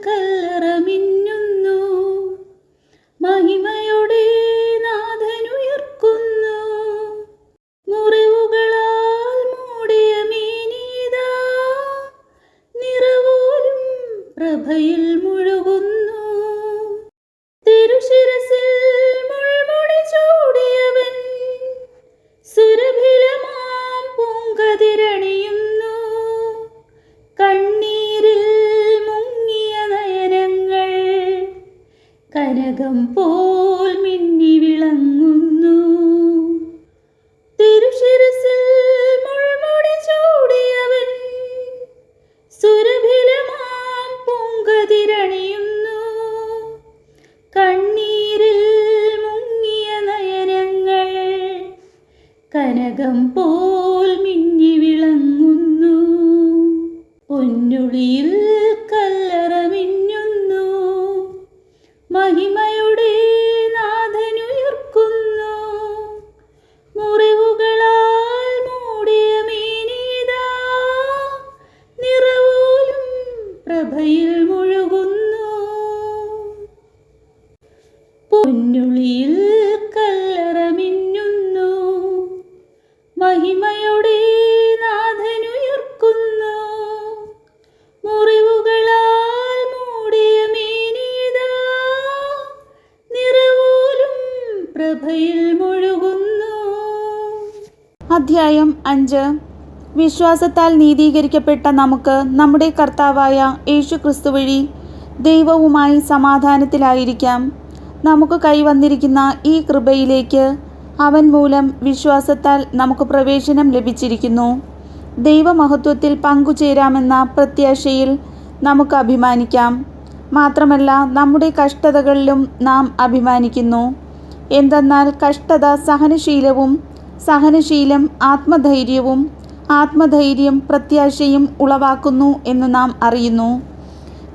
കല്ലറ മിന്നുന്നു, മഹിമയുടെ നാഥനുയർക്കുന്നു. മുറിവുകളാൽ മൂടിയ മേനീതാ, നിറവോലും പ്രഭയിൽ മുഴുകുന്നു. തിരുശിരസിൽ മുൾമുടി ചൂടിയവൻ, സുരഭിലമാം പൂങ്കതിരണിയുന്നു. കണ്ണീരിൽ മുങ്ങിയ നയനങ്ങൾ കനകം പോൽ മിന്നി വിളങ്ങുന്നു. തിരുശിരസിൽ മുൾമുടി ചൂടിയവൻ, സുരഭിലമാം പൂങ്കതിരണിയുന്നു. കണ്ണീരിൽ മുങ്ങിയ നയനങ്ങൾ കനകം പോൽ മിന്നി വിളങ്ങുന്നു. പൊന്നുളിയിൽ കല്ലറ മിന്നുന്നു, മഹിമയുടെ നാഥനുയർക്കുന്നു. മുറിവുകളാൽ മൂടിയ മേനീതാ, നിറവോലും പ്രഭയിൽ മുഴുകുന്നു. പൊന്നുളിയിൽ കല്ലറ മിന്നുന്നു, മഹിമയുടെ നാഥനുയർക്കുന്നു. മുറിവുകളാൽ മൂടിയ മേനീതാ, നിറവോലും പ്രഭയിൽ മുഴുകുന്നു. അധ്യായം 5. വിശ്വാസത്താൽ നീതീകരിക്കപ്പെട്ട നമുക്ക് നമ്മുടെ കർത്താവായ യേശു ക്രിസ്തു വഴി ദൈവവുമായി സമാധാനത്തിലായിരിക്കാം. നമുക്ക് കൈവന്നിരിക്കുന്ന ഈ കൃപയിലേക്ക് അവൻ മൂലം വിശ്വാസത്താൽ നമുക്ക് പ്രവേശനം ലഭിച്ചിരിക്കുന്നു. ദൈവമഹത്വത്തിൽ പങ്കുചേരാമെന്ന പ്രത്യാശയിൽ നമുക്ക് അഭിമാനിക്കാം. മാത്രമല്ല, നമ്മുടെ കഷ്ടതകളിലും നാം അഭിമാനിക്കുന്നു. എന്തെന്നാൽ കഷ്ടത സഹനശീലവും, സഹനശീലം ആത്മധൈര്യവും, ആത്മധൈര്യം പ്രത്യാശയും ഉളവാക്കുന്നു എന്ന് നാം അറിയുന്നു.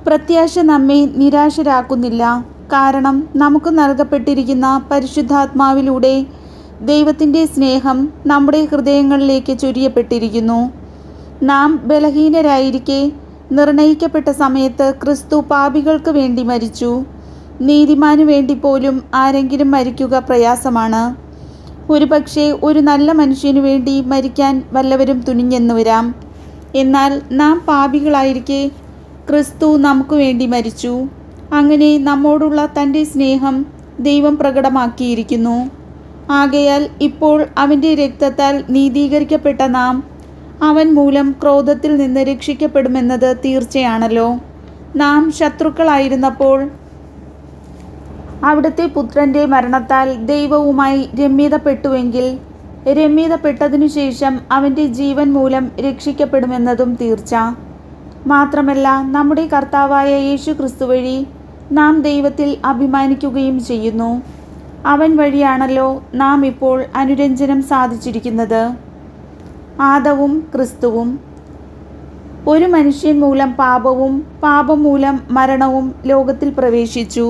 പ്രത്യാശ നമ്മെ നിരാശരാക്കുന്നില്ല. കാരണം നമുക്ക് നൽകപ്പെട്ടിരിക്കുന്ന പരിശുദ്ധാത്മാവിലൂടെ ദൈവത്തിൻ്റെ സ്നേഹം നമ്മുടെ ഹൃദയങ്ങളിലേക്ക് ചൊരിയപ്പെട്ടിരിക്കുന്നു. നാം ബലഹീനരായിരിക്കെ നിർണയിക്കപ്പെട്ട സമയത്ത് ക്രിസ്തു പാപികൾക്ക് വേണ്ടി മരിച്ചു. നീതിമാനു വേണ്ടി പോലും ആരെങ്കിലും മരിക്കുക പ്രയാസമാണ്. ഒരുപക്ഷെ ഒരു നല്ല മനുഷ്യനു വേണ്ടി മരിക്കാൻ വല്ലവരും തുനിഞ്ഞെന്നു വരാം. എന്നാൽ നാം പാപികളായിരിക്കെ ക്രിസ്തു നമുക്ക് വേണ്ടി മരിച്ചു. അങ്ങനെ നമ്മോടുള്ള തൻ്റെ സ്നേഹം ദൈവം പ്രകടമാക്കിയിരിക്കുന്നു. ആകയാൽ ഇപ്പോൾ അവൻ്റെ രക്തത്താൽ നീതീകരിക്കപ്പെട്ട നാം അവൻ മൂലം ക്രോധത്തിൽ നിന്ന് രക്ഷിക്കപ്പെടുമെന്നത് തീർച്ചയാണല്ലോ. നാം ശത്രുക്കളായിരുന്നപ്പോൾ അവിടുത്തെ പുത്രൻ്റെ മരണത്താൽ ദൈവവുമായി രമ്യതപ്പെട്ടുവെങ്കിൽ രമ്യതപ്പെട്ടതിനു ശേഷം അവൻ്റെ ജീവൻ മൂലം രക്ഷിക്കപ്പെടുമെന്നതും തീർച്ച. മാത്രമല്ല, നമ്മുടെ കർത്താവായ യേശു ക്രിസ്തു വഴി നാം ദൈവത്തിൽ അഭിമാനിക്കുകയും ചെയ്യുന്നു. അവൻ വഴിയാണല്ലോ നാം ഇപ്പോൾ അനുരഞ്ജനം സാധിച്ചിരിക്കുന്നത്. ആദവും ക്രിസ്തുവും. ഒരു മനുഷ്യൻ മൂലം പാപവും, പാപം മൂലം മരണവും ലോകത്തിൽ പ്രവേശിച്ചു.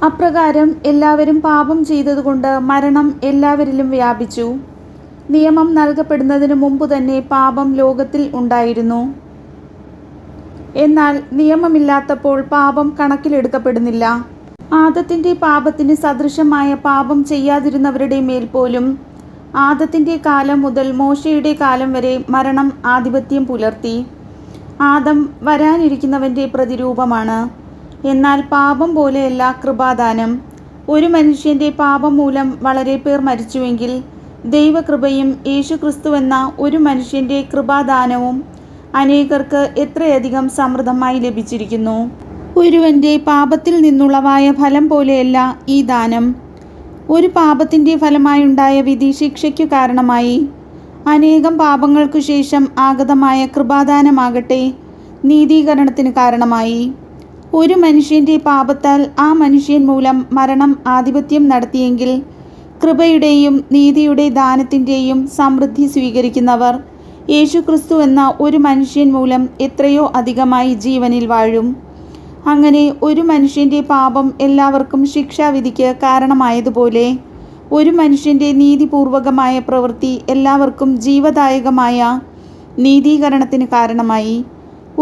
അപ്രകാരം എല്ലാവരും പാപം ചെയ്തതുകൊണ്ട് മരണം എല്ലാവരിലും വ്യാപിച്ചു. നിയമം നൽകപ്പെടുന്നതിന് മുമ്പ് തന്നെ പാപം ലോകത്തിൽ ഉണ്ടായിരുന്നു. എന്നാൽ നിയമമില്ലാത്തപ്പോൾ പാപം കണക്കിലെടുക്കപ്പെടുന്നില്ല. ആദത്തിൻ്റെ പാപത്തിന് സദൃശമായ പാപം ചെയ്യാതിരുന്നവരുടെ മേൽ പോലും ആദത്തിൻ്റെ കാലം മുതൽ മോശയുടെ കാലം വരെ മരണം ആധിപത്യം പുലർത്തി. ആദം വരാനിരിക്കുന്നവൻ്റെ പ്രതിരൂപമാണ്. എന്നാൽ പാപം പോലെയല്ല കൃപാദാനം. ഒരു മനുഷ്യൻ്റെ പാപം മൂലം വളരെ പേർ മരിച്ചുവെങ്കിൽ ദൈവകൃപയും യേശുക്രിസ്തുവെന്ന ഒരു മനുഷ്യൻ്റെ കൃപാദാനവും അനേകർക്ക് എത്രയധികം സമൃദ്ധമായി ലഭിച്ചിരിക്കുന്നു. ഒരുവൻ്റെ പാപത്തിൽ നിന്നുളവായ ഫലം പോലെയല്ല ഈ ദാനം. ഒരു പാപത്തിൻ്റെ ഫലമായുണ്ടായ വിധി ശിക്ഷയ്ക്കു കാരണമായി. അനേകം പാപങ്ങൾക്കു ശേഷം ആഗതമായ കൃപാദാനമാകട്ടെ നീതീകരണത്തിന് കാരണമായി. ഒരു മനുഷ്യൻ്റെ പാപത്താൽ ആ മനുഷ്യൻ മൂലം മരണം ആധിപത്യം നടത്തിയെങ്കിൽ കൃപയുടെയും നീതിയുടെ ദാനത്തിൻ്റെയും സമൃദ്ധി സ്വീകരിക്കുന്നവർ യേശുക്രിസ്തു എന്ന ഒരു മനുഷ്യൻ മൂലം എത്രയോ അധികമായി ജീവനിൽ വാഴും. അങ്ങനെ ഒരു മനുഷ്യൻ്റെ പാപം എല്ലാവർക്കും ശിക്ഷാവിധിക്ക് കാരണമായതുപോലെ ഒരു മനുഷ്യൻ്റെ നീതിപൂർവകമായ പ്രവൃത്തി എല്ലാവർക്കും ജീവദായകമായ നീതീകരണത്തിന് കാരണമായി.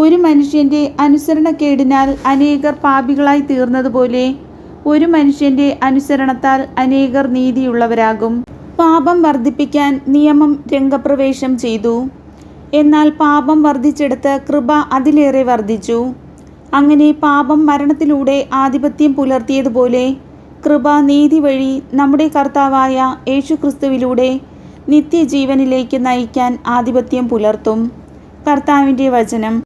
ഒരു മനുഷ്യൻ്റെ അനുസരണക്കേടിനാൽ അനേകർ പാപികളായി തീർന്നതുപോലെ ഒരു മനുഷ്യൻ്റെ അനുസരണത്താൽ അനേകർ നീതിയുള്ളവരാകും. പാപം വർദ്ധിപ്പിക്കാൻ നിയമം രംഗപ്രവേശം ചെയ്തു. എന്നാൽ പാപം വർദ്ധിച്ചെടുത്ത് കൃപ അതിലേറെ വർദ്ധിച്ചു. അങ്ങനെ പാപം മരണത്തിലൂടെ ആധിപത്യം പുലർത്തിയതുപോലെ കൃപ നീതി വഴി നമ്മുടെ കർത്താവായ യേശുക്രിസ്തുവിലൂടെ നിത്യജീവനിലേക്ക് നയിക്കാൻ ആധിപത്യം പുലർത്തും. കർത്താവിൻ്റെ വചനം.